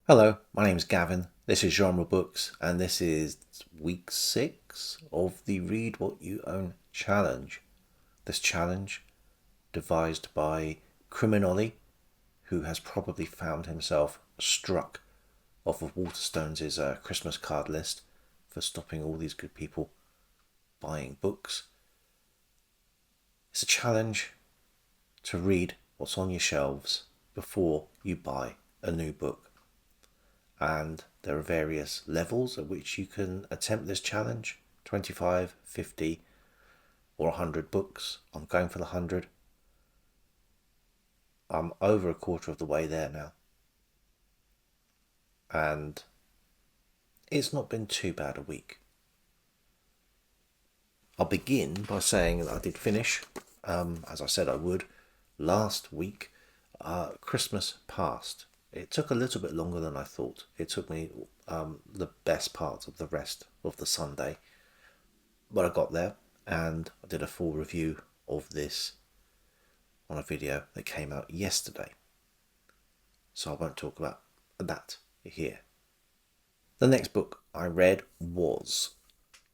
Hello, my name's Gavin. This is Genre Books, and this is week 6 of the Read What You Own challenge. This challenge, devised by Criminoli, who has probably found himself struck off of Waterstones' Christmas card list for stopping all these good people buying books. It's a challenge to read what's on your shelves before you buy a new book. And there are various levels at which you can attempt this challenge: 25, 50, or 100 books. I'm going for the 100. I'm over a quarter of the way there now. And it's not been too bad a week. I'll begin by saying that I did finish, as I said I would, last week, Christmas Past. It took a little bit longer than I thought. It took me the best part of the rest of the Sunday. But I got there, and I did a full review of this on a video that came out yesterday. So I won't talk about that here. The next book I read was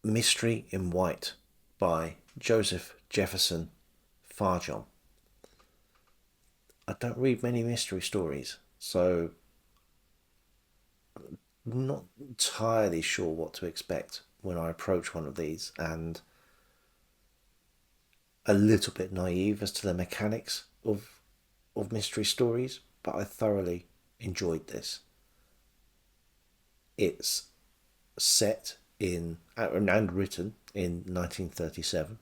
Mystery in White by Joseph Jefferson Farjon. I don't read many mystery stories, so I'm not entirely sure what to expect when I approach one of these, and a little bit naive as to the mechanics of mystery stories, but I thoroughly enjoyed this. It's set in and written in 1937,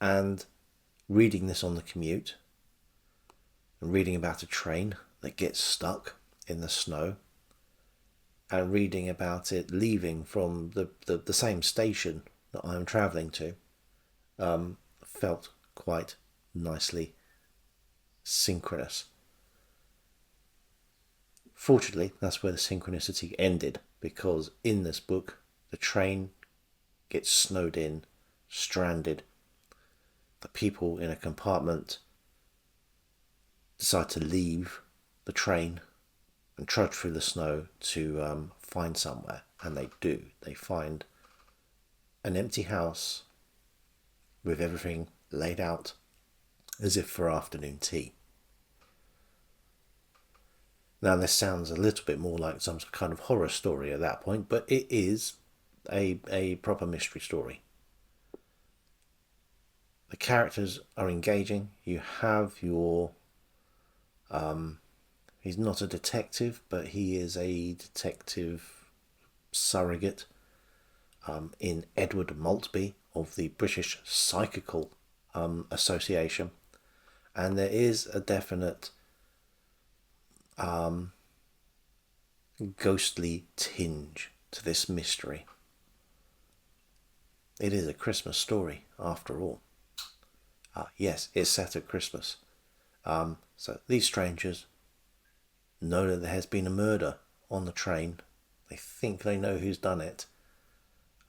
and reading this on the commute and reading about a train that gets stuck in the snow and reading about it leaving from the same station that I'm travelling to felt quite nicely synchronous. Fortunately, that's where the synchronicity ended, because in this book the train gets snowed in, stranded. The people in a compartment decide to leave the train and trudge through the snow to find somewhere, and they do. They find an empty house with everything laid out as if for afternoon tea. Now, this sounds a little bit more like some kind of horror story at that point, but it is a proper mystery story. The characters are engaging. You have your he's not a detective, but he is a detective surrogate in Edward Maltby of the British Psychical Association. And there is a definite ghostly tinge to this mystery. It is a Christmas story, after all. Yes, it's set at Christmas. So these strangers know that there has been a murder on the train. They think they know who's done it.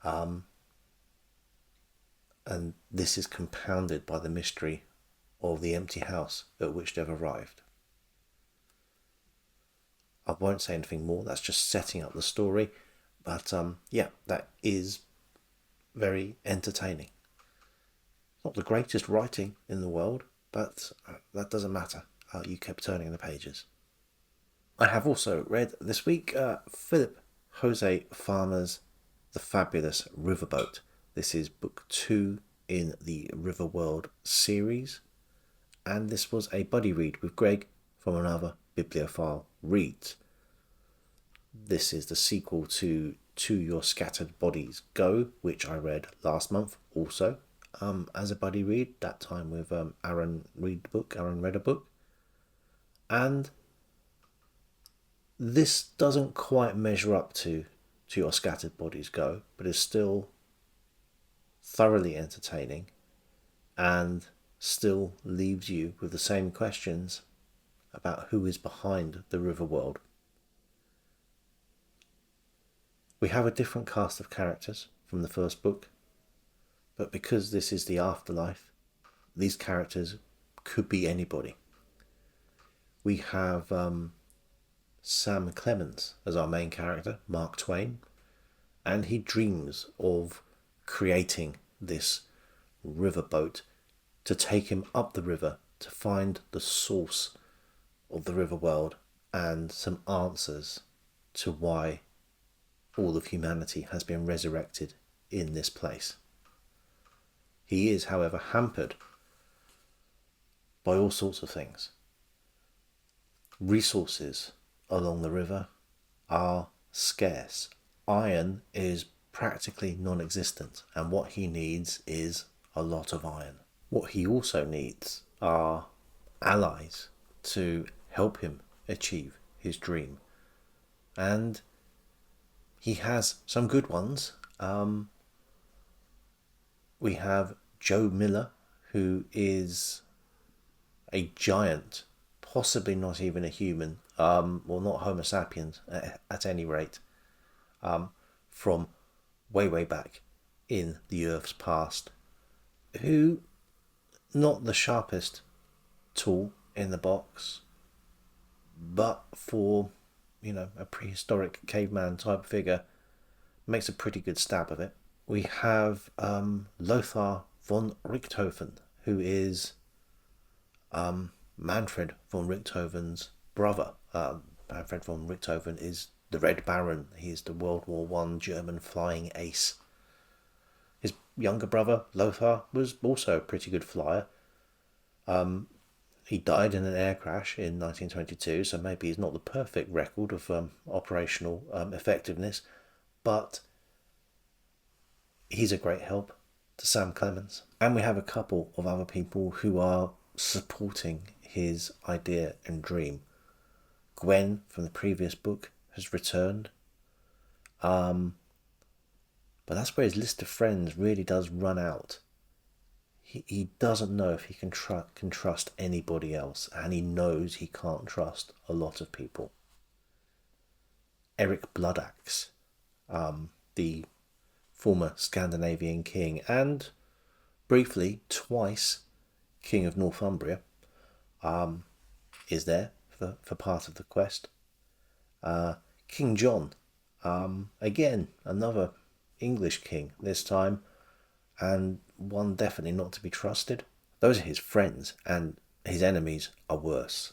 And this is compounded by the mystery of the empty house at which they've arrived. I won't say anything more, that's just setting up the story. But yeah, that is very entertaining. Not the greatest writing in the world, but that doesn't matter. You kept turning the pages. I have also read this week Philip Jose Farmer's The Fabulous Riverboat. This is book 2 in the Riverworld series, and this was a buddy read with Greg from Another Bibliophile Reads. This is the sequel to Your Scattered Bodies Go, which I read last month also as a buddy read, that time with Aaron read a book. And this doesn't quite measure up to Your Scattered Bodies Go, but is still thoroughly entertaining and still leaves you with the same questions about who is behind the river world. We have a different cast of characters from the first book, but because this is the afterlife, these characters could be anybody. We have Sam Clemens as our main character, Mark Twain, and he dreams of creating this riverboat to take him up the river to find the source of the river world and some answers to why all of humanity has been resurrected in this place. He is, however, hampered by all sorts of things. Resources along the river are scarce. Iron is practically non-existent, and what he needs is a lot of iron. What he also needs are allies to help him achieve his dream. And he has some good ones. We have Joe Miller, who is a giant, possibly not even a human, well, not Homo sapiens at any rate, from way back in the Earth's past, who, not the sharpest tool in the box, but for, a prehistoric caveman type figure, makes a pretty good stab of it. We have Lothar von Richthofen, who is Manfred von Richthofen's brother. Manfred von Richthofen is the Red Baron. He is the World War I German flying ace. His younger brother, Lothar, was also a pretty good flyer. He died in an air crash in 1922, so maybe he's not the perfect record of operational effectiveness, but he's a great help to Sam Clemens. And we have a couple of other people who are supporting his idea and dream. Gwen from the previous book has returned, but that's where his list of friends really does run out. He doesn't know if he can trust anybody else, and he knows he can't trust a lot of people. Eric Bloodaxe, the former Scandinavian king and briefly twice King of Northumbria, is there for part of the quest. King John, again, another English king this time, and one definitely not to be trusted. Those are his friends, and his enemies are worse.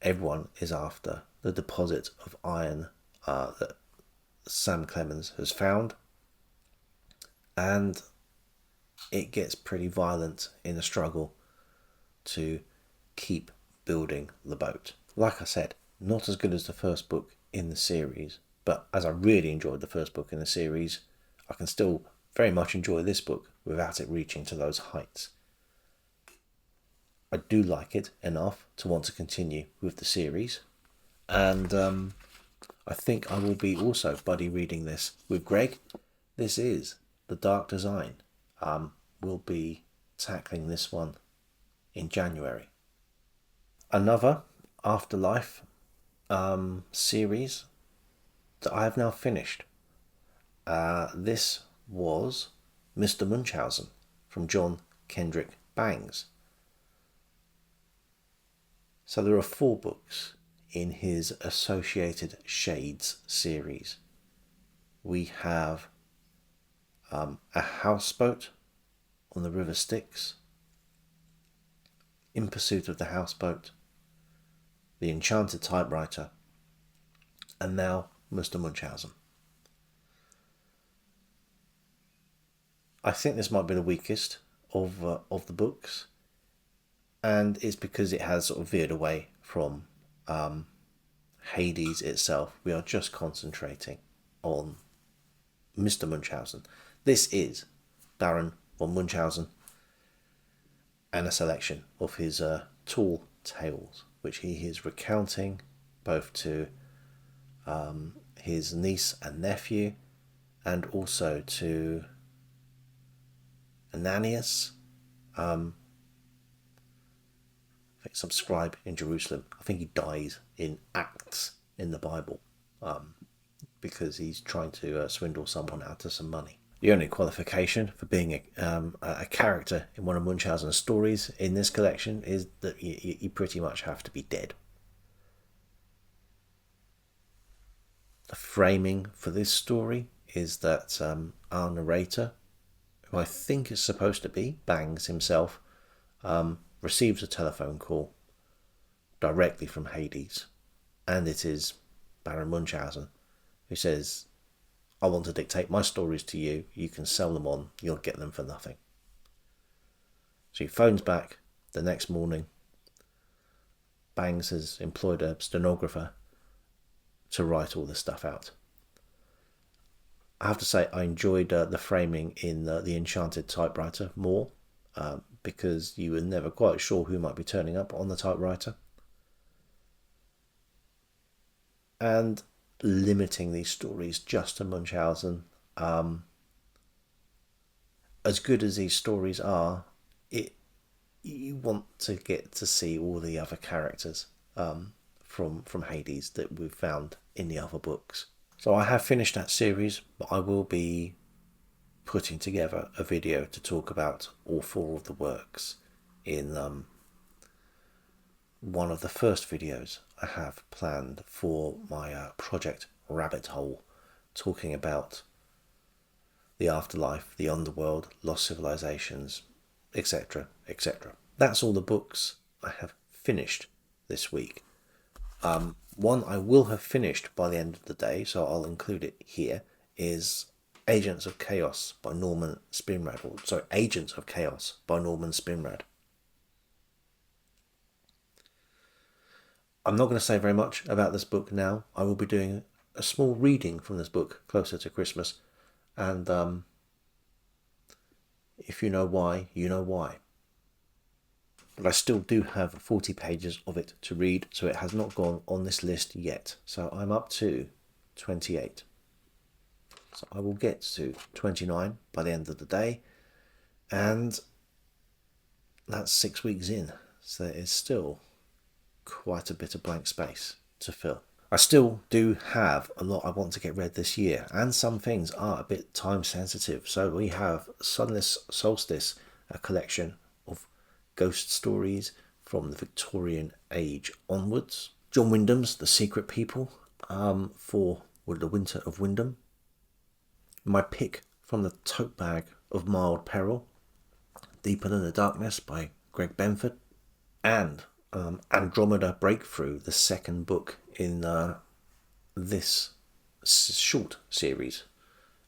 Everyone is after the deposit of iron that Sam Clemens has found, and it gets pretty violent in the struggle to keep building the boat. Like I said, not as good as the first book in the series, but as I really enjoyed the first book in the series, I can still very much enjoy this book without it reaching to those heights. I do like it enough to want to continue with the series, and I think I will be also buddy reading this with Greg. This is The Dark Design. We'll be tackling this one in January. Another Afterlife series that I have now finished. This was Mr. Munchausen from John Kendrick Bangs. So there are 4 books in his Associated Shades series. We have A Houseboat on the River Styx, In Pursuit of the Houseboat, The Enchanted Typewriter, and now Mr. Munchausen. I think this might be the weakest of the books, and it's because it has sort of veered away from Hades itself. We are just concentrating on Mr. Munchausen. This is Baron von Munchausen and a selection of his tall tales, which he is recounting both to his niece and nephew, and also to Ananias, I think some scribe in Jerusalem. I think he dies in Acts in the Bible because he's trying to swindle someone out of some money. The only qualification for being a character in one of Munchausen's stories in this collection is that you pretty much have to be dead. The framing for this story is that our narrator, who I think is supposed to be Bangs himself, receives a telephone call directly from Hades, and it is Baron Munchausen, who says, I want to dictate my stories to you, you can sell them on, you'll get them for nothing. So he phones back the next morning. Bangs has employed a stenographer to write all this stuff out. I have to say I enjoyed the framing in the Enchanted Typewriter more, because you were never quite sure who might be turning up on the typewriter. And limiting these stories just to Munchausen, as good as these stories are, you want to get to see all the other characters from Hades that we've found in the other books. So I have finished that series, but I will be putting together a video to talk about all 4 of the works in one of the first videos I have planned for my project Rabbit Hole, talking about the afterlife, the underworld, lost civilizations, etc., etc. That's all the books I have finished this week. One I will have finished by the end of the day, so I'll include it here, is Agents of Chaos by Norman Spinrad. Sorry, Agents of Chaos by Norman Spinrad. I'm not going to say very much about this book now. I will be doing a small reading from this book closer to Christmas, and if you know why, you know why. But I still do have 40 pages of it to read, so it has not gone on this list yet. So I'm up to 28. So I will get to 29 by the end of the day, and that's 6 weeks in. So there is still quite a bit of blank space to fill. I still do have a lot I want to get read this year, and some things are a bit time sensitive. So we have Sunless Solstice, a collection of ghost stories from the Victorian age onwards. John Wyndham's The Secret People for The Winter of Wyndham. My pick from the tote bag of Mild Peril, Deeper Than the Darkness by Greg Benford. And Andromeda Breakthrough, the second book in this short series.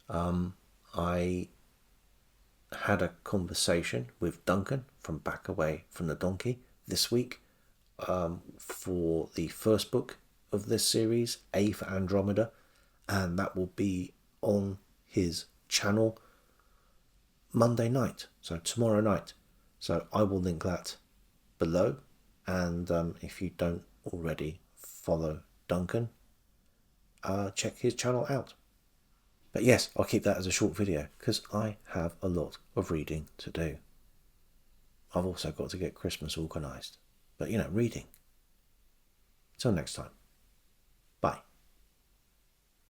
I had a conversation with Duncan from Back Away from the Donkey this week for the first book of this series, A for Andromeda, and that will be on his channel Monday night, so tomorrow night. So I will link that below, and if you don't already follow Duncan, check his channel out. But yes, I'll keep that as a short video because I have a lot of reading to do. I've also got to get Christmas organised. But reading. Till next time. Bye.